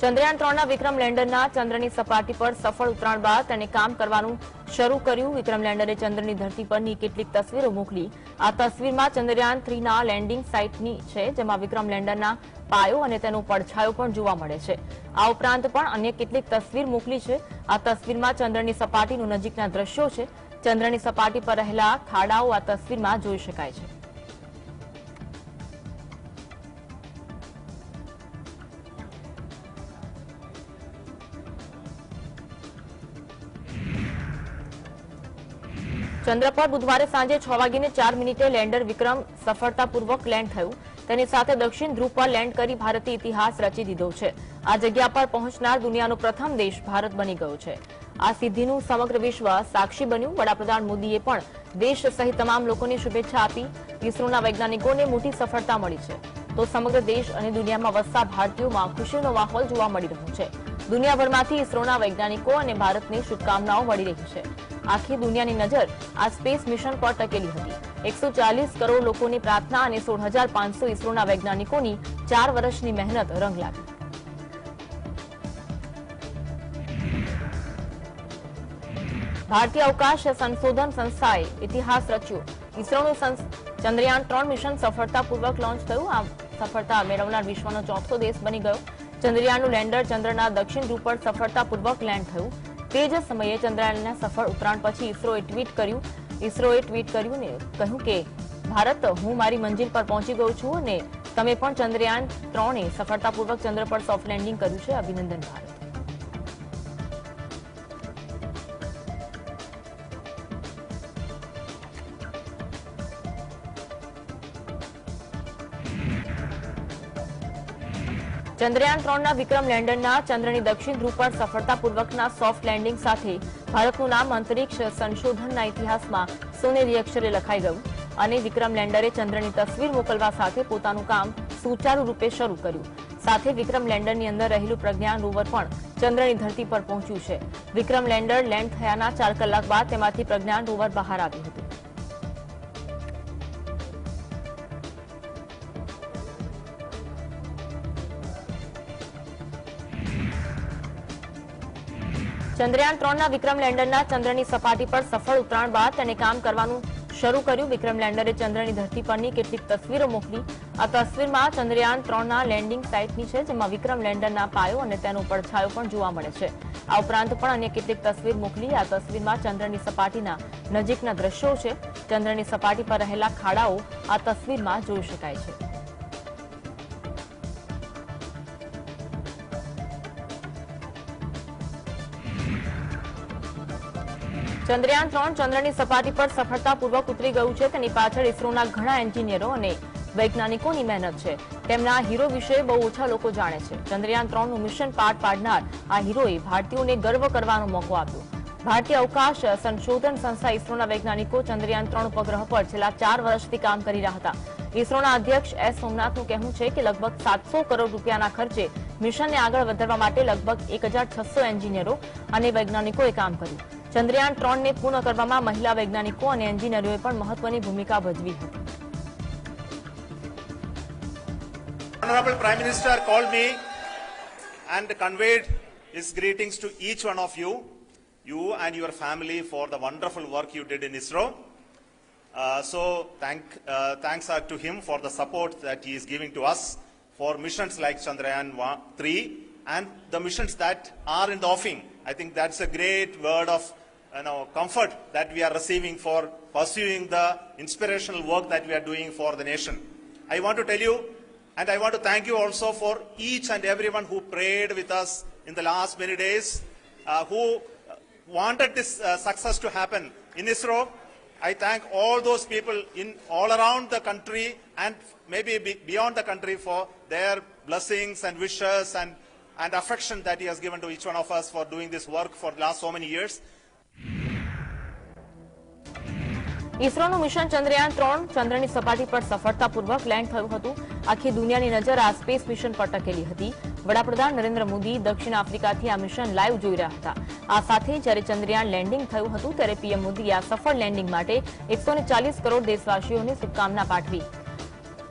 ચંદ્રયાન 3ના વિક્રમ લેન્ડરના ચંદ્રની સપાટી પર સફળ ઉતરાણ બાદ તેને કામ કરવાનું શરૂ કર્યું। વિક્રમ લેન્ડરે ચંદ્રની ધરતી પરની કેટલીક તસવીરો મોકલી। આ તસવીરમાં ચંદ્રયાન 3ના લેન્ડિંગ સાઇટની છે, જેમાં વિક્રમ લેન્ડરના પાયો અને તેનો પડછાયો પણ જોવા મળે છે। આ ઉપરાંત પણ અન્ય કેટલીક તસવીર મોકલી છે। આ તસવીરમાં ચંદ્રની સપાટીનું નજીકના દ્રશ્યો છે। ચંદ્રની સપાટી પર રહેલા ખાડાઓ આ તસવીરમાં જોઈ શકાય છે। ચંદ્ર પર બુધવારે સાંજે 6:04 લેન્ડર વિક્રમ સફળતાપૂર્વક લેન્ડ થયું। તેની સાથે દક્ષિણ ધ્રુવ પર લેન્ડ કરી ભારતે ઇતિહાસ રચી દીધો છે। આ જગ્યા પર પહોંચનાર દુનિયાનો પ્રથમ દેશ ભારત બની ગયો છે। આ સિદ્ધિનું સમગ્ર વિશ્વ સાક્ષી બન્યું। વડાપ્રધાન મોદીએ પણ દેશ સહિત તમામ લોકોને શુભેચ્છા આપી। ઇસરોના વૈજ્ઞાનિકોને મોટી સફળતા મળી છે, તો સમગ્ર દેશ અને દુનિયામાં વસતા ભારતીયોમાં ખુશીનો માહોલ જોવા મળી રહ્યો છે। દુનિયાભરમાંથી ઇસરોના વૈજ્ઞાનિકો અને ભારતની શુભકામનાઓ મળી રહી છે। આખી દુનિયાની નજર આ સ્પેસ મિશન પર ટકેલી હતી। 140 કરોડ લોકોની પ્રાર્થના અને 16,500 ઇસરોના વૈજ્ઞાનિકોની 4 વર્ષની મહેનત રંગ લાવી। ભારતીય અવકાશ સંશોધન સંસ્થાએ ઇતિહાસ રચ્યો। ઇસરોનું ચંદ્રયાન 3 મિશન સફળતાપૂર્વક લોન્ચ થયું। આ સફળતા મેળવનાર વિશ્વનો ચોથો દેશ બની ગયો। ચંદ્રયાનનું લેન્ડર ચંદ્રના દક્ષિણ ધ્રુવ પર સફળતાપૂર્વક લેન્ડ થયું। તે જ સમયે ચંદ્રયાનના સફળ ઉતરાણ પછી ઇસરોએ ટ્વીટ કર્યું ને કહ્યું કે ભારત, હું મારી મંજિલ પર પહોંચી ગયો છું અને તમે પણ ચંદ્રયાન 3એ સફળતાપૂર્વક ચંદ્ર પર સોફ્ટ લેન્ડિંગ કર્યું છે। અભિનંદન ભારત। ચંદ્રયાન 3ના વિક્રમ લેન્ડરના ચંદ્રની દક્ષિણ ધ્રુવ પર સફળતાપૂર્વકના સોફ્ટ લેન્ડિંગ સાથે ભારતનું નામ અંતરિક્ષ સંશોધનના ઇતિહાસમાં સોનેરી અક્ષરે લખાઈ ગયું અને વિક્રમ લેન્ડરે ચંદ્રની તસવીર મોકલવા સાથે પોતાનું કામ સુચારુ રૂપે શરૂ કર્યું। સાથે વિક્રમ લેન્ડરની અંદર રહેલું પ્રજ્ઞાન રોવર પણ ચંદ્રની ધરતી પર પહોંચ્યું છે। વિક્રમ લેન્ડર લેન્ડ થયાના 4 કલાક બાદ તેમાંથી પ્રજ્ઞાન રોવર બહાર આવ્યું હતું। ચંદ્રયાન 3ના વિક્રમ લેન્ડરના ચંદ્રની સપાટી પર સફળ ઉતરાણ બાદ તેને કામ કરવાનું શરૂ કર્યું। વિક્રમ લેન્ડરે ચંદ્રની ધરતી પરની કેટલીક તસવીરો મોકલી। આ તસવીરમાં ચંદ્રયાન 3ના લેન્ડિંગ સાઇટની છે, જેમાં વિક્રમ લેન્ડરના પાયો અને તેનો પડછાયો પણ જોવા મળે છે। આ ઉપરાંત પણ અન્ય કેટલીક તસવીર મોકલી। આ તસવીરમાં ચંદ્રની સપાટીના નજીકના દ્રશ્યો છે। ચંદ્રની સપાટી પર રહેલા ખાડાઓ આ તસવીરમાં જોઈ શકાય છે। ચંદ્રયાન 3 ચંદ્રની સપાટી પર સફળતાપૂર્વક ઉતરી ગયું છે। તેની પાછળ ઇસરોના ઘણા એન્જિનિયરો અને વૈજ્ઞાનિકોની મહેનત છે। તેમના હીરો વિશે બહુ ઓછા લોકો જાણે છે। ચંદ્રયાન 3નું મિશન પાર પાડનાર આ હીરોએ ભારતીયોને ગર્વ કરવાનો મોકો આપ્યો। ભારતીય અવકાશ સંશોધન સંસ્થા ઇસરોના વૈજ્ઞાનિકો ચંદ્રયાન 3 ઉપગ્રહ પર છેલ્લા 4 વર્ષથી કામ કરી રહ્યા હતા। ઇસરોના અધ્યક્ષ એસ સોમનાથનું કહેવું છે કે લગભગ 700 કરોડ રૂપિયાના ખર્ચે મિશનને આગળ વધારવા માટે લગભગ 1,600 એન્જિનિયરો અને વૈજ્ઞાનિકોએ કામ કર્યું। ચંદ્રયાન 3ને પૂર્ણ કરવામાં મહિલા વૈજ્ઞાનિકો અને એન્જિનિયરોએ પણ મહત્વની ભૂમિકા ભજવી હતી। Honorable Prime Minister called me and conveyed his greetings to each one of you and your family for the wonderful work you did in ISRO. Thanks are to him for the support that he is giving to us for missions like Chandrayaan 3 and the missions that are in the offing. I think that's a great word of comfort that we are receiving for pursuing the inspirational work that we are doing for the nation. I want to tell you, and I want to thank you also for each and everyone who prayed with us in the last many days, who wanted this success to happen in ISRO. I thank all those people in all around the country and maybe beyond the country for their blessings and wishes and affection that he has given to each one of us for doing this work for the last so many years. ઇસરોનું mission Chandrayaan 3 ચંદ્રની સપાટી પર સફળતાપૂર્વક land થયું હતું। આખી દુનિયાની નજર આ સ્પેસ મિશન પર ટકેલી હતી। વડાપ્રધાન નરેન્દ્ર મોદી દક્ષિણ આફ્રિકાથી આ મિશન લાઈવ જોઈ રહ્યા હતા। આ સાથે જ્યારે ચંદ્રયાન લેન્ડિંગ થયું હતું ત્યારે પીએમ મોદીએ આ સફળ લેન્ડિંગ માટે 140 કરોડ દેશવાસીઓને શુભકામના પાઠવી।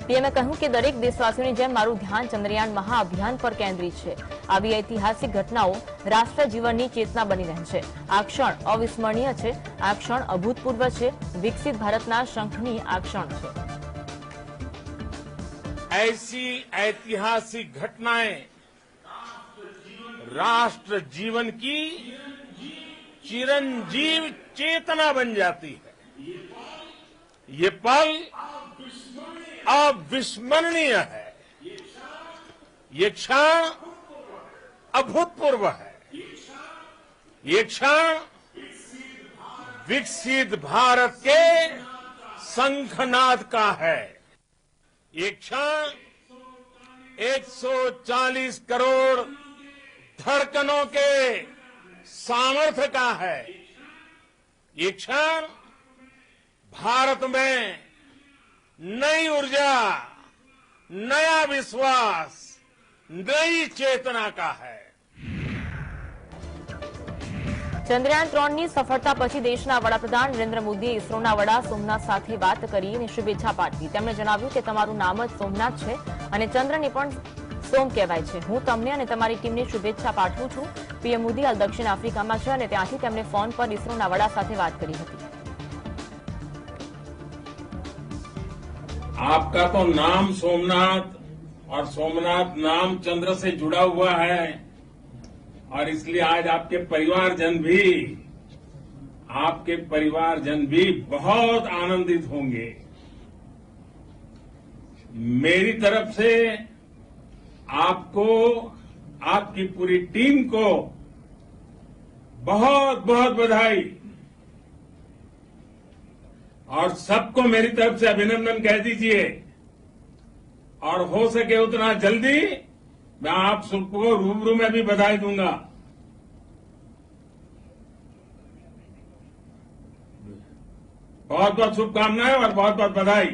પીએમએ કહ્યું કે દરેક દેશવાસીઓની જેમ મારું ધ્યાન ચંદ્રયાન મહાઅભિયાન પર કેન્દ્રિત છે। આવી ઐતિહાસિક ઘટનાઓ રાષ્ટ્ર જીવનની ચેતના બની રહે છે। આ ક્ષણ અવિસ્મરણીય છે, આ ક્ષણ અભૂતપૂર્વ છે, વિકસિત ભારતના શંખની આ ક્ષણ છે। ऐसी ऐतिहासिक घटनाएं राष्ट्र जीवन की चिरंजीव चेतना बन जाती है। ये पल अविस्मरणीय है, ये क्षण अभूतपूर्व है, ये क्षण विकसित भारत के शंखनाद का है। ये क्षण 140 करोड़ धड़कनों के सामर्थ्य का है। ये क्षण भारत में नई ऊर्जा, नया विश्वास, नई चेतना का है। ચંદ્રયાન 3ની સફળતા પછી દેશના વડાપ્રધાન નરેન્દ્ર મોદીએ ઇસરોના વડા સોમનાથ સાથે વાત કરી અને શુભેચ્છા પાઠવી। તેમણે જણાવ્યું કે તમારું નામ જ સોમનાથ છે અને ચંદ્રને પણ સોમ કહેવાય છે। હું તમને અને તમારી ટીમને શુભેચ્છા પાઠવું છું। પીએમ મોદી હાલ દક્ષિણ આફ્રિકામાં છે અને ત્યાંથી તેમણે ફોન પર ઇસરોના વડા સાથે વાત કરી હતી। आपका तो नाम सोमनाथ और सोमनाथ नाम चंद्र से जुड़ा हुआ है और इसलिए आज आपके परिवारजन भी बहुत आनंदित होंगे। मेरी तरफ से आपको, आपकी पूरी टीम को बहुत बहुत बधाई और सबको मेरी तरफ से अभिनंदन कह दीजिए और हो सके उतना जल्दी मैं आप सबको रूबरू में भी बधाई दूंगा। बहुत बहुत शुभकामनाएं और बहुत बहुत बधाई।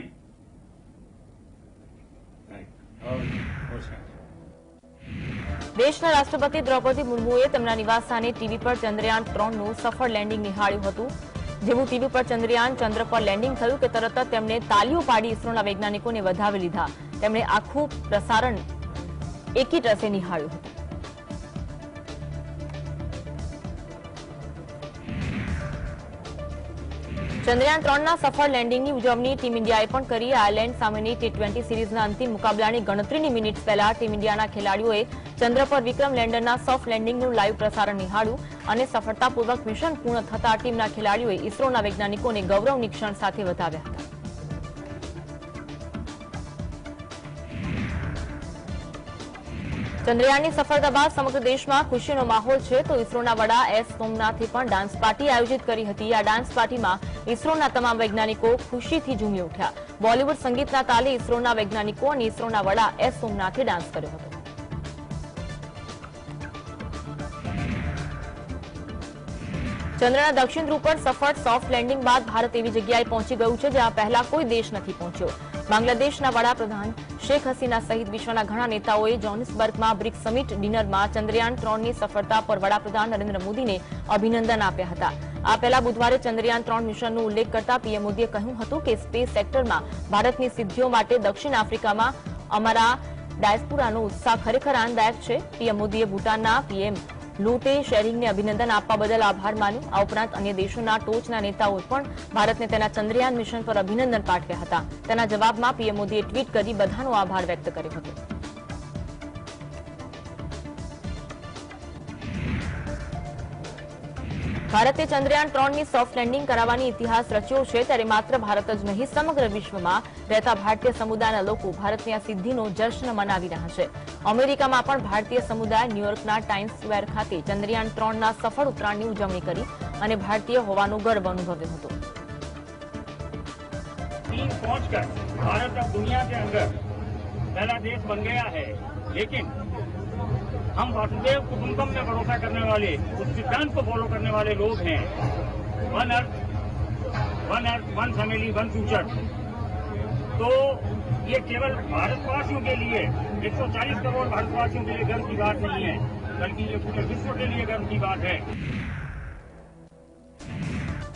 દેશના રાષ્ટ્રપતિ દ્રૌપદી મુર્મુએ તેમના નિવાસસ્થાને ટીવી પર ચંદ્રયાન 3નું સફળ લેન્ડિંગ નિહાળ્યું હતું। જેવું ટીવી પર ચંદ્રયાન ચંદ્ર પર લેન્ડિંગ થયું કે તરત જ તેમણે તાલીઓ પાડી ઇસરોના વૈજ્ઞાનિકોને વધાવી લીધા। તેમણે આખું પ્રસારણ એકી ટસે નિહાળ્યું હતું। ચંદ્રયાન 3ના સફળ લેન્ડિંગની ઉજવણી ટીમ ઇન્ડિયાએ પણ કરી। આયર્લેન્ડ સામેની T20 સિરીઝના અંતિમ મુકાબલાની ગણતરીની મિનિટ્સ પહેલા ટીમ ઇન્ડિયાના ખેલાડીઓએ ચંદ્ર પર વિક્રમ લેન્ડરના સોફ્ટ લેન્ડિંગનું લાઈવ પ્રસારણ નિહાળ્યું અને સફળતાપૂર્વક મિશન પૂર્ણ થતા ટીમના ખેલાડીઓએ ઇસરોના વૈજ્ઞાનિકોને ગૌરવની ક્ષણ સાથે વધાવ્યા હતા। ચંદ્રયાનની સફળતા બાદ સમગ્ર દેશમાં ખુશીનો માહોલ છે તો ઇસરોના વડા એસ સોમનાથે પણ ડાન્સ પાર્ટી આયોજિત કરી હતી। આ ડાન્સ પાર્ટીમાં ઇસરોના તમામ વૈજ્ઞાનિકો ખુશીથી ઝૂમી ઉઠ્યા। બોલિવૂડ સંગીતના તાલે ઇસરોના વૈજ્ઞાનિકો અને ઇસરોના વડા એસ સોમનાથે ડાન્સ કર્યો હતો। ચંદ્રના દક્ષિણ ધ્રુવ પર સફળ સોફ્ટ લેન્ડિંગ બાદ ભારત એવી જગ્યાએ પહોંચી ગયું છે જ્યાં પહેલા કોઈ દેશ નથી પહોંચ્યો। બાંગ્લાદેશના વડાપ્રધાન શેખ હસીના સહિત વિશ્વના ઘણા નેતાઓએ જોહાનિસબર્ગમાં બ્રિક્સ સમિટ ડિનરમાં ચંદ્રયાન 3ની સફળતા પર વડાપ્રધાન નરેન્દ્ર મોદીને અભિનંદન આપ્યા હતા। આ પહેલા બુધવારે ચંદ્રયાન 3 મિશનનો ઉલ્લેખ કરતા પીએમ મોદીએ કહ્યું હતું કે સ્પેસ સેક્ટરમાં ભારતની સિદ્ધિઓ માટે દક્ષિણ આફ્રિકામાં અમારા ડાયસ્પોરાનો ઉત્સાહ ખરેખર આનંદદાયક છે। પીએમ મોદીએ ભૂટાનના પીએમ લૂટે શેરિંગને અભિનંદન આપવા બદલ આભાર માન્યો। આ ઉપરાંત અન્ય દેશોના ટોચના નેતાઓએ પણ ભારતને તેના ચંદ્રયાન મિશન પર અભિનંદન પાઠવ્યા હતા। તેના જવાબમાં પીએમ મોદીએ ટ્વીટ કરી બધાનો આભાર વ્યક્ત કર્યો હતો। ભારતે ચંદ્રયાન 3ની સોફ્ટ લેન્ડિંગ કરાવવાની ઇતિહાસ રચ્યો છે ત્યારે માત્ર ભારત જ નહીં સમગ્ર વિશ્વમાં રહેતા ભારતીય સમુદાયના લોકો ભારતની આ સિદ્ધિનો જશ્ન મનાવી રહ્યા છે। અમેરિકામાં પણ ભારતીય સમુદાય ન્યુયોર્કના ટાઇમ્સ સ્ક્વેર ખાતે ચંદ્રયાન 3ના સફળ ઉતરાણની ઉજવણી કરી અને ભારતીય હોવાનો ગર્વ અનુભવ્યો હતો। चीन पहुंचकर भारत अब दुनिया के अंदर पहला देश बन गया है, लेकिन हम वसुदेव कुटुंबकम में भरोसा करने वाले, उस सिद्धांत को फॉलो करने वाले लोग हैं। One earth, one family, one future. तो ये केवल भारतवासियों के लिए 140 करोड़ भारतवासियों के लिए गर्व की बात नहीं है, बल्कि ये पूरे विश्व के लिए गर्व की बात है।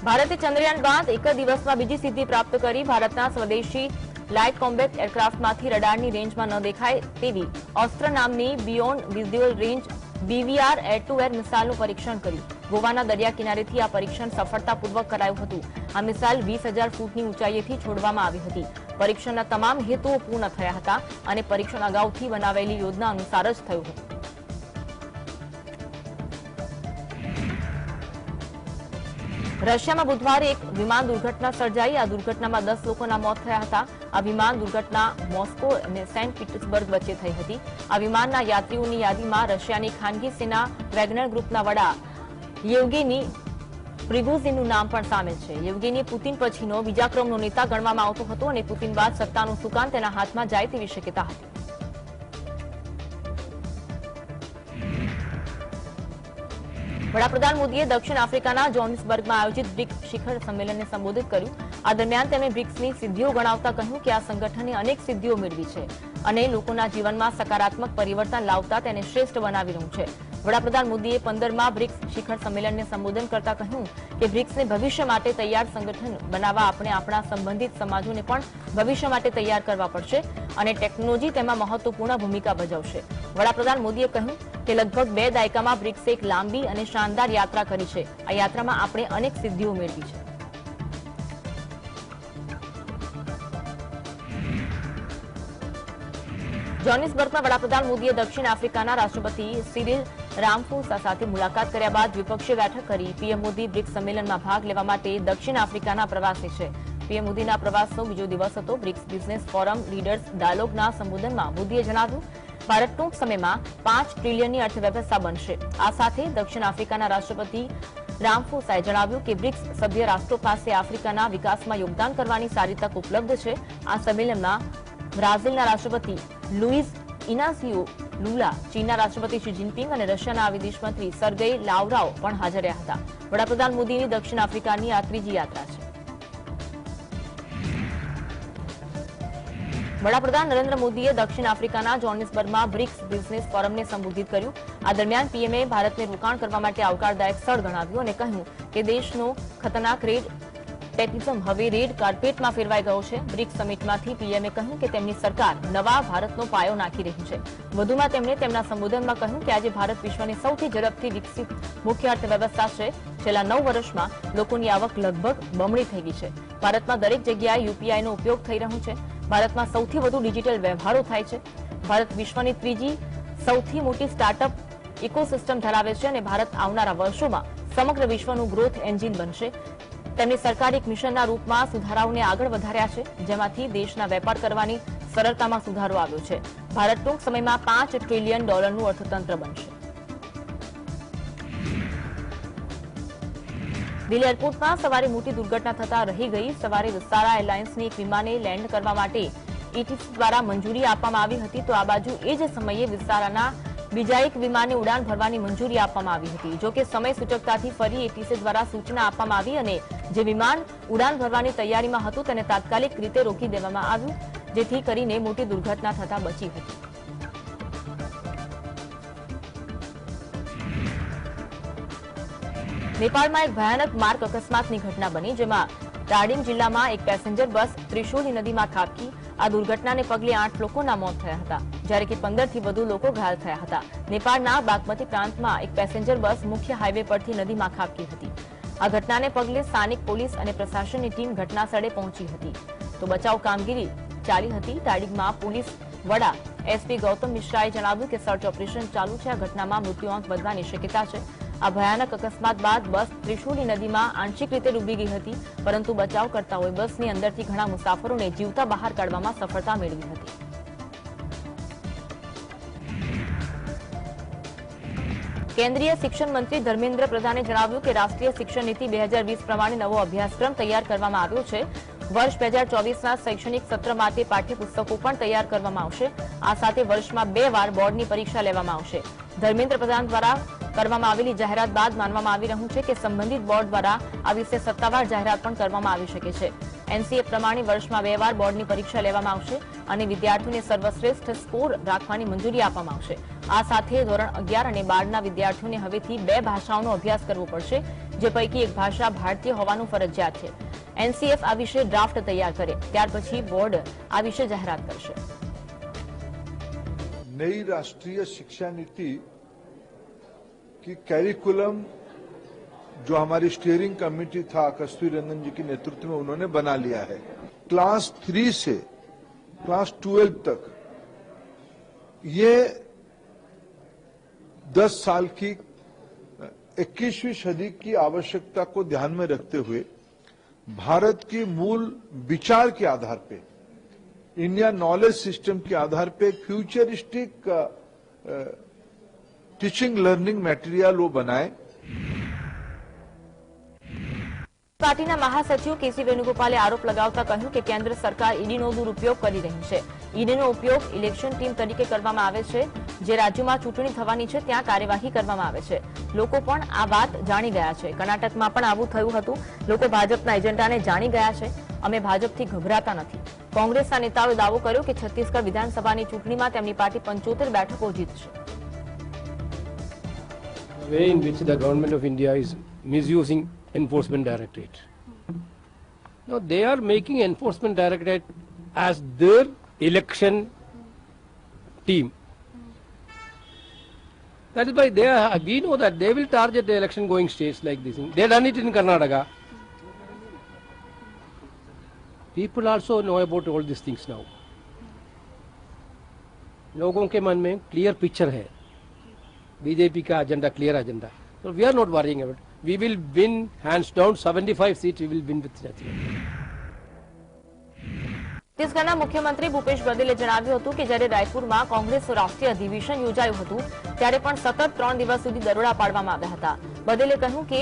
ભારતે ચંદ્રયાન બાદ એક જ દિવસમાં બીજી સિદ્ધિ પ્રાપ્ત કરી। ભારતના સ્વદેશી લાઇટ કોમ્બેટ એરક્રાફ્ટમાંથી રડારની રેન્જમાં ન દેખાય તેવી ઓસ્ત્ર નામની beyond visual range BVR air to air મિસાઇલનું પરીક્ષણ કર્યું. ગોવાના દરિયા કિનારેથી આ પરીક્ષણ સફળતાપૂર્વક કરાયું હતું. આ મિસાઇલ 20,000 ફૂટની ઊંચાઈએથી છોડવામાં આવી હતી. પરીક્ષણના તમામ હેતુઓ પૂર્ણ થયા હતા અને પરીક્ષણ અગાઉથી બનાવેલી યોજના અનુસાર જ થયું હતું. રશિયામાં બુધવારે એક વિમાન દુર્ઘટના સર્જાઈ. આ દુર્ઘટનામાં 10 લોકોના મોત થયા હતા. આ વિમાન દુર્ઘટના મોસ્કો અને સેન્ટ પીટર્સબર્ગ વચ્ચે થઈ હતી. આ વિમાનના યાત્રીઓની યાદીમાં રશિયાની ખાનગી સેના વેગનર ગ્રુપના વડા યેવગેની પ્રિગોઝિનનું નામ પણ સામેલ છે. યેવગેની પુતિન પછીનો બીજા ક્રમનો નેતા ગણવામાં આવતો હતો અને પુતિન બાદ સત્તાનું સુકાન તેના હાથમાં જાય તેવી શક્યતા હતી. વડાપ્રધાન મોદીએ દક્ષિણ આફ્રિકાના જોહાન્સબર્ગમાં આયોજિત બ્રિક્સ શિખર સંમેલનને સંબોધિત કર્યું. આ દરમિયાન તેમણે બ્રિક્સની સિદ્ધિઓ ગણાવતા કહ્યું કે આ સંગઠને અનેક સિદ્ધિઓ મેળવી છે અને લોકોના જીવનમાં સકારાત્મક પરિવર્તન લાવતા તેને શ્રેષ્ઠ બનાવી રહ્યું છે. વડાપ્રધાન મોદીએ 15મા બ્રિક્સ શિખર સંમેલનને સંબોધન કરતા કહ્યું કે બ્રિક્સને ભવિષ્ય માટે તૈયાર સંગઠન બનાવવા આપણે આપણા સંબંધિત સમાજોને પણ ભવિષ્ય માટે તૈયાર કરવા પડશે અને ટેકનોલોજી તેમાં મહત્વપૂર્ણ ભૂમિકા ભજવશે. વડાપ્રધાન મોદીએ કહ્યું કે લગભગ 2 દાયકામાં બ્રિક્સે એક લાંબી અને શાનદાર યાત્રા કરી છે. આ યાત્રામાં આપણે અનેક સિદ્ધિઓ મેળવી છે. જોહાન્સબર્ગમાં વડાપ્રધાન મોદીએ દક્ષિણ આફ્રિકાના રાષ્ટ્રપતિ સિરિલ રામફોસા સાથે મુલાકાત કર્યા બાદ દ્વિપક્ષીય બેઠક કરી. પીએમ મોદી બ્રિક્સ સંમેલનમાં ભાગ લેવા માટે દક્ષિણ આફ્રિકાના પ્રવાસે છે. પીએમ મોદીના પ્રવાસનો બીજો દિવસ હતો. બ્રિક્સ બિઝનેસ ફોરમ લીડર્સ ડાયલોગના સંબોધનમાં મોદીએ જણાવ્યું ભારત ટૂંક સમયમાં 5 ટ્રિલિયનની અર્થવ્યવસ્થા બનશે. આ સાથે દક્ષિણ આફ્રિકાના રાષ્ટ્રપતિ રામફોસાએ જણાવ્યું કે બ્રિક્સ સભ્ય રાષ્ટ્રો પાસે આફ્રિકાના વિકાસમાં યોગદાન કરવાની સારી તક ઉપલબ્ધ છે. આ સંમેલનમાં બ્રાઝિલના રાષ્ટ્રપતિ લુઇઝ ઇનાસિયો લુલા, ચીનના રાષ્ટ્રપતિ શી જિનપિંગ અને રશિયાના વિદેશ મંત્રી સર્ગેઈ લાવરાવ પણ હાજર રહ્યા હતા. વડાપ્રધાન મોદીની દક્ષિણ આફ્રિકાની આ ત્રીજી યાત્રા છે. વડાપ્રધાન નરેન્દ્ર મોદીએ દક્ષિણ આફ્રિકાના જોહાન્સબર્ગમાં બ્રિક્સ બિઝનેસ ફોરમને સંબોધિત કર્યું. આ દરમિયાન પીએમએ ભારતને રોકાણ કરવા માટે આવકારદાયક સ્થળ ગણાવ્યું અને કહ્યું કે દેશનો ખતરનાક રેડ ટેપિઝમ હવે રેડ કાર્પેટમાં ફેરવાઈ ગયો છે. બ્રિક્સ સમિટમાંથી પીએમએ કહ્યું કે તેમની સરકાર નવા ભારતનો પાયો નાખી રહી છે. વધુમાં તેમણે તેમના સંબોધનમાં કહ્યું કે આજે ભારત વિશ્વની સૌથી ઝડપથી વિકસિત મુખ્ય અર્થવ્યવસ્થા છે. છેલ્લા 9 વર્ષમાં લોકોની આવક લગભગ બમણી થઈ ગઈ છે. ભારતમાં દરેક જગ્યાએ યુપીઆઈનો ઉપયોગ થઈ રહ્યો છે. ભારતમાં સૌથી વધુ ડિજિટલ વ્યવહારો થાય છે. ભારત વિશ્વની ત્રીજી સૌથી મોટી સ્ટાર્ટઅપ ઇકોસિસ્ટમ ધરાવે છે અને ભારત આવનારા વર્ષોમાં સમગ્ર વિશ્વનું ગ્રોથ એન્જિન બનશે. તેમની સરકાર એક મિશનના રૂપમાં સુધારાઓને આગળ વધાર્યા છે, જેમાંથી દેશના વેપાર કરવાની સરળતામાં સુધારો આવ્યો છે. ભારત ટૂંક સમયમાં $5 ટ્રિલિયન અર્થતંત્ર બનશે. દિલ્હી એરપોર્ટમાં સવારે મોટી દુર્ઘટના થતા રહી ગઈ. સવારે વિસ્તારા એરલાઇન્સની એક વિમાને લેન્ડ કરવા માટે એટીસી દ્વારા મંજૂરી આપવામાં આવી હતી, તો આ બાજુ એ જ સમયે વિસ્તારાના બીજા એક વિમાનને ઉડાન ભરવાની મંજૂરી આપવામાં આવી હતી. જોકે સમય સૂચકતાથી ફરી એટીસી દ્વારા સૂચના આપવામાં આવી અને જે વિમાન ઉડાન ભરવાની તૈયારીમાં હતું તેને તાત્કાલિક રીતે રોકી દેવામાં આવ્યું, જેથી કરીને મોટી દુર્ઘટના થતા બચી હતી. નેપાળમાં એક ભયાનક માર્ગ અકસ્માતની ઘટના બની, જેમાં ડાડિમ જિલ્લામાં એક પેસેન્જર બસ ત્રિશુલી નદીમાં ખાબકી. આ દુર્ઘટનાને પગલે 8 લોકોના મોત થયા હતા, જ્યારે કે 15 થી વધુ લોકો ઘાયલ થયા હતા. નેપાળના બાગમતી પ્રાંતમાં એક પેસેન્જર બસ મુખ્ય હાઈવે પરથી નદીમાં ખાબકી હતી. આ ઘટનાને પગલે સ્થાનિક પોલીસ અને પ્રશાસનની ટીમ ઘટનાસ્થળે પહોંચી હતી, તો બચાવ કામગીરી ચાલી હતી. ડાડિગમાં પોલીસ વડા એસપી ગૌતમ મિશ્રાએ જણાવ્યું કે સર્ચ ઓપરેશન ચાલુ છે. આ ઘટનામાં મૃત્યુઆંક વધવાની શક્યતા છે. આ ભયાનક અકસ્માત બાદ બસ ત્રિશુલી નદીમાં આંશિક રીતે ડૂબી ગઈ હતી, પરંતુ બચાવકર્તાઓએ બસની અંદરથી ઘણા મુસાફરોને જીવતા બહાર કાઢવામાં સફળતા મેળવી હતી. કેન્દ્રીય શિક્ષણ મંત્રી ધર્મેન્દ્ર પ્રધાને જણાવ્યું કે રાષ્ટ્રીય શિક્ષણ નીતિ 2020 પ્રમાણે નવો અભ્યાસક્રમ તૈયાર કરવામાં આવ્યો છે. વર્ષ 2024ના શૈક્ષણિક સત્ર માટે પાઠ્યપુસ્તકો પણ તૈયાર કરવામાં આવશે. આ સાથે વર્ષમાં 2 વાર બોર્ડની પરીક્ષા લેવામાં આવશે. ધર્મેન્દ્ર પ્રધાન દ્વારા કરવામાં આવેલી જાહેરાત બાદ માનવામાં આવી રહ્યું છે કે સંબંધિત બોર્ડ દ્વારા આ વિશે સત્તાવાર જાહેરાત પણ કરવામાં આવી શકે છે. એનસીએ પ્રમાણે વર્ષમાં 2 વાર બોર્ડની પરીક્ષા લેવામાં આવશે અને વિદ્યાર્થીઓને સર્વશ્રેષ્ઠ સ્કોર રાખવાની મંજૂરી આપવામાં આવશે. આ સાથે ધોરણ 11 અને 12ના વિદ્યાર્થીઓને હવેથી 2 ભાષાઓનો અભ્યાસ કરવો પડશે. જે પૈકી એક ભાષા ભારતીય હોવાનું ફરજિયાત છે. એનસીએફ આ વિશે ડ્રાફ્ટ તૈયાર કરે ત્યાર પછી બોર્ડ આ વિશે જાહેરાત કરશે. नई राष्ट्रीय शिक्षा नीति की कैरिकुलम जो हमारी स्टीयरिंग कमेटी था कस्तूरी रंगन जी के नेतृत्व में उन्होंने बना लिया है. क्लास 3 से क्लास 12 तक ये 10 साल की 21वीं सदी की आवश्यकता को ध्यान में रखते हुए भारत की मूल विचार के आधार पे इंडिया नॉलेज सिस्टम के आधार पे फ्यूचरिस्टिक टीचिंग लर्निंग मटेरियल वो बनाए. પાર્ટીના મહાસચિવ કેસી વેણુગોપાલે આરોપ લગાવતા કહ્યું કે કેન્દ્ર સરકાર ઈડીનો દુરુપયોગ કરી રહી છે. ઈડીનો ઉપયોગ ઇલેક્શન ટીમ તરીકે કરવામાં આવે છે. જે રાજ્યોમાં ચૂંટણી થવાની છે ત્યાં કાર્યવાહી કરવામાં આવે છે. લોકો પણ આ વાત જાણી ગયા છે. કર્ણાટકમાં પણ આવું થયું હતું. લોકો ભાજપના એજન્ડાને જાણી ગયા છે. અમે ભાજપથી ગભરાતા નથી. કોંગ્રેસના નેતાઓએ દાવો કર્યો કે છત્તીસગઢ વિધાનસભાની ચૂંટણીમાં તેમની પાર્ટી 75 બેઠકો જીતશે. The way in which the government of India is misusing Enforcement Directorate. Now they are making Enforcement Directorate as their election team. That is why we know that they will target the election going states like this. They have done it in Karnataka. People also know about all these things now. लोगों के मन में clear picture है. BJP का agenda clear agenda. So we are not worrying about it. We will win hands down 75 seats. We will win with Chhattisgarh. છત્તીસગઢના મુખ્યમંત્રી ભૂપેશ બઘેલે જણાવ્યું હતું કે જ્યારે રાયપુરમાં કોંગ્રેસનું રાષ્ટ્રીય અધિવેશન યોજાયું હતું ત્યારે પણ સતત 3 દિવસ સુધી દરોડા પાડવામાં આવ્યા હતા. બઘેલે કહ્યું કે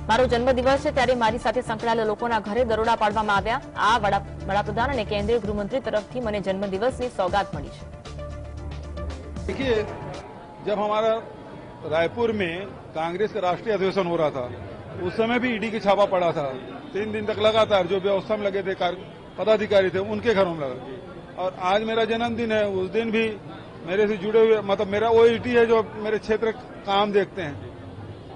મારો જન્મદિવસ છે ત્યારે મારી સાથે સંકળાયેલા લોકોના ઘરે દરોડા પાડવામાં આવ્યા. આ વડાપ્રધાન અને કેન્દ્રીય ગૃહમંત્રી તરફથી મને જન્મદિવસની સોગાત મળી છે. देखिए, जब हमारा रायपुर में कांग्रेस का राष्ट्रीय अधिवेशन हो रहा था उस समय भी ईडी की छापा पड़ा था. 3 दिन तक लगातार जो व्यवस्था में लगे थे पदाधिकारी थे उनके घरों में लगा. और आज मेरा जन्मदिन है, उस दिन भी मेरे से जुड़े हुए मतलब मेरा ओईटी है जो मेरे क्षेत्र काम देखते हैं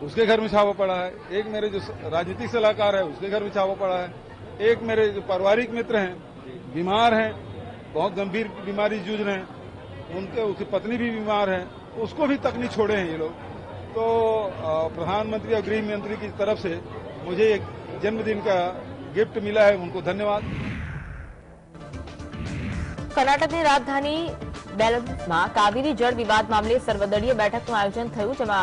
उसके घर में छापा पड़ा है. एक मेरे जो राजनीतिक सलाहकार है उसके घर में छापा पड़ा है. एक मेरे जो पारिवारिक मित्र हैं बीमार हैं, बहुत गंभीर बीमारी जूझ रहे हैं, उसकी पत्नी भी बीमार है, उसको भी तक नहीं छोड़े हैं ये लोग. तो प्रधानमंत्री और गृह मंत्री की तरफ से मुझे एक जन्मदिन का गिफ्ट मिला है, उनको धन्यवाद. કર્ણાટકની રાજધાની બેલગામમાં કાવેરી જળ વિવાદ મામલે સર્વદળીય બેઠકનું આયોજન થયું જેમાં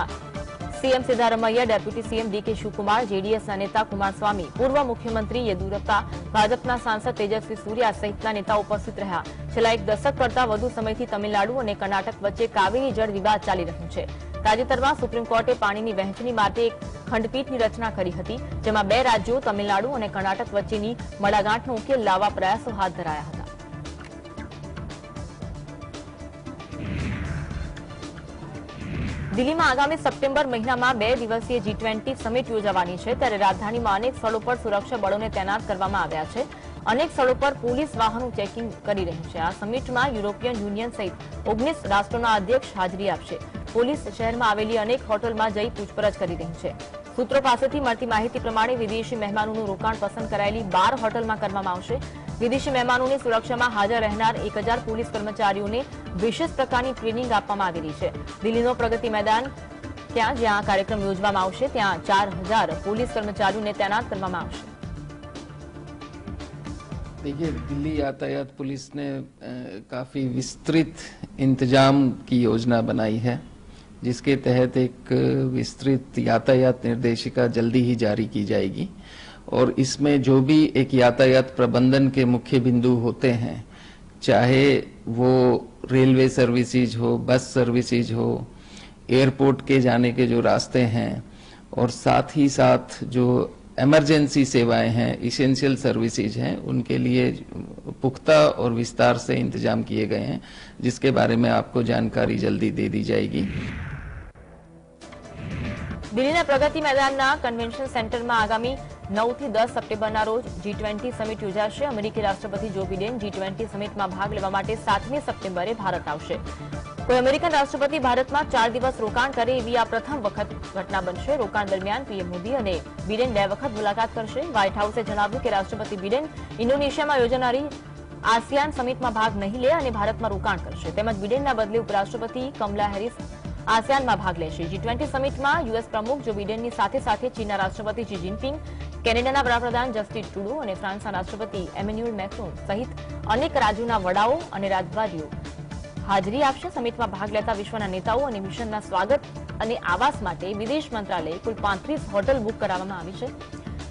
CM Siddaramaiah, deputy CM DK Shivakumar, જેડીએસના નેતા કુમારસ્વામી, પૂર્વ મુખ્યમંત્રી યેદુરપ્પા, ભાજપના સાંસદ તેજસ્વી સૂર્યા સહિતના નેતાઓ ઉપસ્થિત રહ્યા. છેલ્લા એક દશક કરતા વધુ સમયથી તમિલનાડુ અને કર્ણાટક વચ્ચે કાવેરી જળ વિવાદ ચાલી રહ્યું છે. તાજેતરમાં સુપ્રીમ કોર્ટે પાણીની વહેંચણી માટે એક ખંડપીઠની રચના કરી હતી જેમાં 2 રાજ્યો તમિલનાડુ અને કર્ણાટક વચ્ચેની મડાગાંઠનો ઉકેલ લાવવા પ્રયાસો હાથ ધરાયા હતા. દિલ્હીમાં આગામી સપ્ટેમ્બર મહિનામાં 2 દિવસીય G20 સમિટ યોજાવાની છે ત્યારે રાજધાનીમાં અનેક સ્થળો પર સુરક્ષા બળોને તૈનાત કરવામાં આવ્યા છે. અનેક સ્થળો પર પોલીસ વાહનો ચેકિંગ કરી રહ્યું છે. આ સમિટમાં યુરોપિયન યુનિયન સહિત 19 રાષ્ટ્રોના અધ્યક્ષ હાજરી આપશે. પોલીસ શહેરમાં આવેલી અનેક હોટલમાં જઈ પૂછપરછ કરી રહી છે. સૂત્રો પાસેથી મળતી માહિતી પ્રમાણે વિદેશી મહેમાનોનું રોકાણ પસંદ કરાયેલી 12 હોટલમાં કરવામાં આવશે. વિદેશી મહેમાનોની સુરક્ષામાં હાજર રહેનાર 1000 પોલીસ કર્મચારીઓને વિશેષ પ્રકારની ટ્રેનિંગ આપવામાં આવેલી છે. દિલ્હીનો પ્રગતિ મેદાન જ્યાં કાર્યક્રમ યોજવામાં આવશે ત્યાં 4000 પોલીસ કર્મચારીઓને તૈનાત કરવામાં આવશે. देखिए, दिल्ली यातायात पुलिस ने काफ़ी विस्तृत इंतजाम की योजना बनाई है जिसके तहत एक विस्तृत यातायात निर्देशिका जल्दी ही जारी की जाएगी और इसमें जो भी एक यातायात प्रबंधन के मुख्य बिंदु होते हैं, चाहे वो रेलवे सर्विसेज हो, बस सर्विसेज हो, एयरपोर्ट के जाने के जो रास्ते हैं और साथ ही साथ जो इमरजेंसी सेवाएं हैं, इसेंशियल सर्विसेज हैं, उनके लिए पुख्ता और विस्तार से इंतजाम किए गए हैं जिसके बारे में आपको जानकारी जल्दी दे दी जाएगी. દિલ્હીના પ્રગતિ મેદાનના કન્વેન્શન સેન્ટરમાં આગામી 9 થી 10 સપ્ટેમ્બરના રોજ G20 સમિટ યોજાશે. અમેરિકી રાષ્ટ્રપતિ જો બિડેન G20 સમિટમાં ભાગ લેવા માટે 7મી સપ્ટેમ્બરે ભારત આવશે. કોઈ અમેરિકન રાષ્ટ્રપતિ ભારતમાં 4 દિવસ રોકાણ કરે એવી આ પ્રથમ વખત ઘટના બનશે. રોકાણ દરમિયાન પીએમ મોદી અને બિડેન 2 વખત મુલાકાત કરશે. વ્હાઇટ હાઉસે જણાવ્યું કે રાષ્ટ્રપતિ બિડેન ઇન્ડોનેશિયામાં યોજાનારી આસિયાન સમિટમાં ભાગ નહીં લે અને ભારતમાં રોકાણ કરશે. તેમજ બિડેનના બદલે ઉપરાષ્ટ્રપતિ કમલા હેરિસ આસિયાનમાં ભાગ લેશે. G20 સમિટમાં યુએસ પ્રમુખ જો બિડેનની સાથે સાથે ચીનના રાષ્ટ્રપતિ શી જિનપિંગ, કેનેડાના વડાપ્રધાન જસ્ટિન ટ્રુડો અને ફ્રાન્સના રાષ્ટ્રપતિ એમેન્યુઅલ મેક્રોન સહિત અનેક રાજ્યોના વડાઓ અને રાજદ્વારીઓ હાજરી આપશે. સમિટમાં ભાગ લેતા વિશ્વના નેતાઓ અને મિશનના સ્વાગત અને આવાસ માટે વિદેશ મંત્રાલયે કુલ 35 હોટલ બુક કરાવવામાં આવી છે.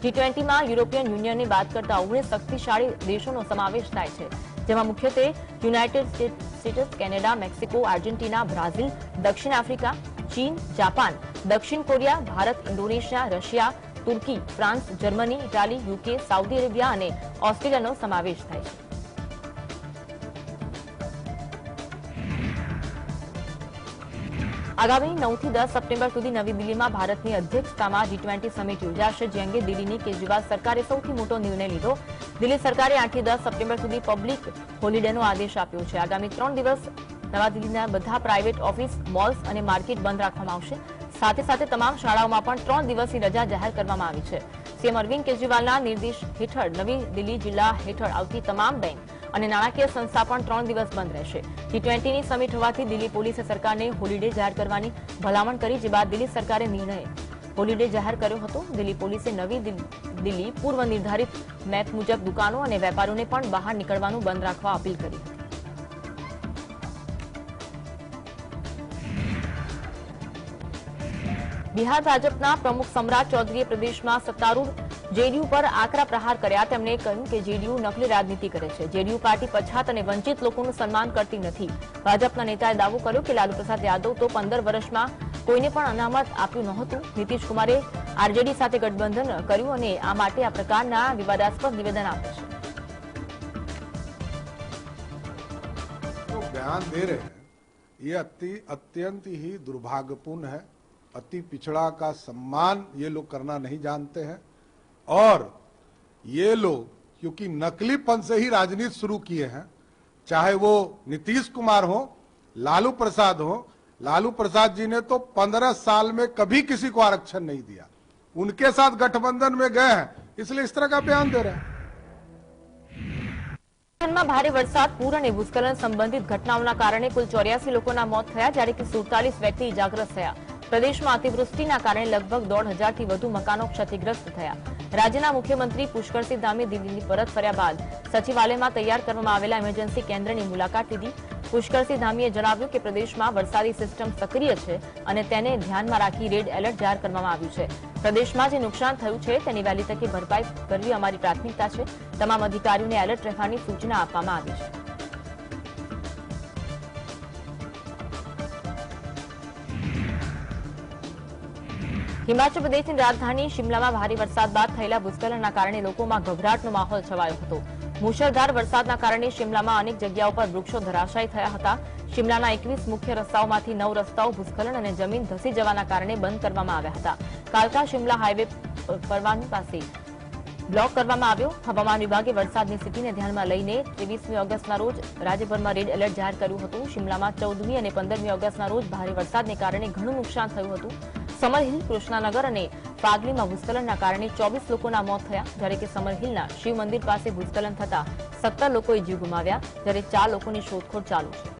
G20માં યુરોપિયન યુનિયનને બાદ કરતા 19 શક્તિશાળી દેશોનો સમાવેશ થાય છે, જેમાં મુખ્યત્વે United States, Canada, Mexico, Argentina, Brazil, દક્ષિણ આફ્રિકા, ચીન, જાપાન, દક્ષિણ કોરિયા, ભારત, ઇન્ડોનેશિયા, રશિયા, તુર્કી, France, Germany, Italy, UK, Saudi Arabia અને ઓસ્ટ્રેલિયાનો સમાવેશ થાય છે. આગામી 9 થી 10 સપ્ટેમ્બર સુધી નવી દિલ્હીમાં ભારતની અધ્યક્ષતામાં G20 સમિટ યોજાશે, જે અંગે દિલ્હીની કેજરીવાલ સરકારે સૌથી મોટો નિર્ણય લીધો. દિલ્હી સરકારે 8 થી 10 સપ્ટેમ્બર સુધી પબ્લિક હોલિડેનો આદેશ આપ્યો છે. આગામી 3 દિવસ નવા દિલ્હીના બધા પ્રાઇવેટ ઓફિસ, મોલ્સ અને માર્કેટ બંધ રાખવામાં આવશે. સાથે સાથે તમામ શાળાઓમાં પણ 3 દિવસની રજા જાહેર કરવામાં આવી છે. સીએમ અરવિંદ કેજરીવાલના નિર્દેશ હેઠળ નવી દિલ્હી જિલ્લા હેઠળ આવતી તમામ બેંક અને નાણાકીય સંસ્થા પણ 3 દિવસ બંધ રહેશે. G20ની સમિટ હોવાથી દિલ્હી પોલીસે સરકારને હોલિડે જાહેર કરવાની ભલામણ કરી, જે બાદ દિલ્હી સરકારે નિર્ણય હોલિડે જાહેર કર્યો હતો. દિલ્હી પોલીસે નવી દિલ્હી પૂર્વ નિર્ધારિત મેપ મુજબ દુકાનો અને વેપારીઓને પણ બહાર નીકળવાનું બંધ રાખવા અપીલ કરી હતી. બિહાર ભાજપના પ્રમુખ સમ્રાટ ચૌધરીએ પ્રદેશમાં સત્તારૂઢ જેડીયુ પર આકરા પ્રહાર કર્યા. તેમણે કહ્યું કે જેડીયુ નકલી રાજનીતિ કરે છે. જેડીયુ પાર્ટી પછાત અને વંચિત લોકોનું સન્માન કરતી નથી. ભાજપના નેતાએ દાવો કર્યો કે લાલુ પ્રસાદ યાદવ તો 15 વર્ષમાં કોઈને પણ અનામત આપ્યું નહોતું. નીતિશ કુમારે આરજેડી સાથે ગઠબંધન કર્યું અને આ માટે આ પ્રકારના વિવાદાસ્પદ નિવેદન આપે છે. बयान दे रहे हैं ये अत्यंत ही दुर्भाग्यपूर्ण है. अति पिछड़ा का सम्मान ये लोग करना नहीं जानते हैं और ये लोग क्योंकि नकलीपन से ही राजनीति शुरू किए हैं, चाहे वो नीतीश कुमार हो, लालू प्रसाद हो. लालू प्रसाद जी ने तो 15 साल में कभी किसी को आरक्षण नहीं दिया, उनके साथ गठबंधन में गए हैं, इसलिए इस तरह का बयान दे रहे हैं. માં ભારે વરસાદ, પૂર અને ભૂસ્ખલન સંબંધિત ઘટનાઓના કારણે કુલ 84 લોકોના મોત થયા, જ્યારે કે 47 વ્યક્તિ ઇજાગ્રસ્ત થયા. પ્રદેશમાં અતિવૃષ્ટિના કારણે લગભગ 1.5 થી વધુ મકાનો ક્ષતિગ્રસ્ત થયા. રાજ્યના મુખ્યમંત્રી પુષ્કરસિંહ ધામી દિલ્હીની પરત ફર્યા બાદ સચિવાલયમાં તૈયાર કરવામાં આવેલા ઇમરજન્સી કેન્દ્રની મુલાકાત લીધી. પુષ્કરસિંહ ધામીએ જણાવ્યું કે પ્રદેશમાં વરસાદી સિસ્ટમ સક્રિય છે અને તેને ધ્યાનમાં રાખી રેડ એલર્ટ જાહેર કરવામાં આવ્યું છે. પ્રદેશમાં જે નુકસાન થયું છે તેની વહેલી તકે ભરપાઈ કરવી અમારી પ્રાથમિકતા છે. તમામ અધિકારીઓને એલર્ટ રહેવાની સૂચના આપવામાં આવી છે. હિમાચલ પ્રદેશની રાજધાની શિમલામાં ભારે વરસાદ બાદ થયેલા ભૂસ્ખલનના કારણે લોકોમાં ગભરાટનો માહોલ છવાયો હતો. મુશળધાર વરસાદના કારણે શિમલામાં અનેક જગ્યાઓ પર વૃક્ષો ધરાશાયી થયા હતા. શિમલાના 21 મુખ્ય રસ્તાઓમાંથી 9 રસ્તાઓ ભૂસ્ખલન અને જમીન ધસી જવાના કારણે બંધ કરવામાં આવ્યા હતા. કાલકા શિમલા હાઈવે પરવાની પાસે બ્લોક કરવામાં આવ્યો. હવામાન વિભાગે વરસાદની સ્થિતિને ધ્યાનમાં લઈને 23મી ઓગસ્ટના રોજ રાજ્યભરમાં રેડ એલર્ટ જાહેર કર્યું હતું. શિમલામાં 14મી અને 15મી ઓગસ્ટના રોજ ભારે વરસાદને કારણે ઘણું નુકસાન થયું હતું. સમરહિલ, કૃષ્ણાનગર અને ફાગલીમાં ભૂસ્ખલનના કારણે 24 લોકોના મોત થયા, જ્યારે કે સમરહિલના શિવ મંદિર પાસે ભૂસ્ખલન થતા 17 લોકોએ જીવ ગુમાવ્યા, જ્યારે 4 લોકોની શોધખોળ ચાલુ છે.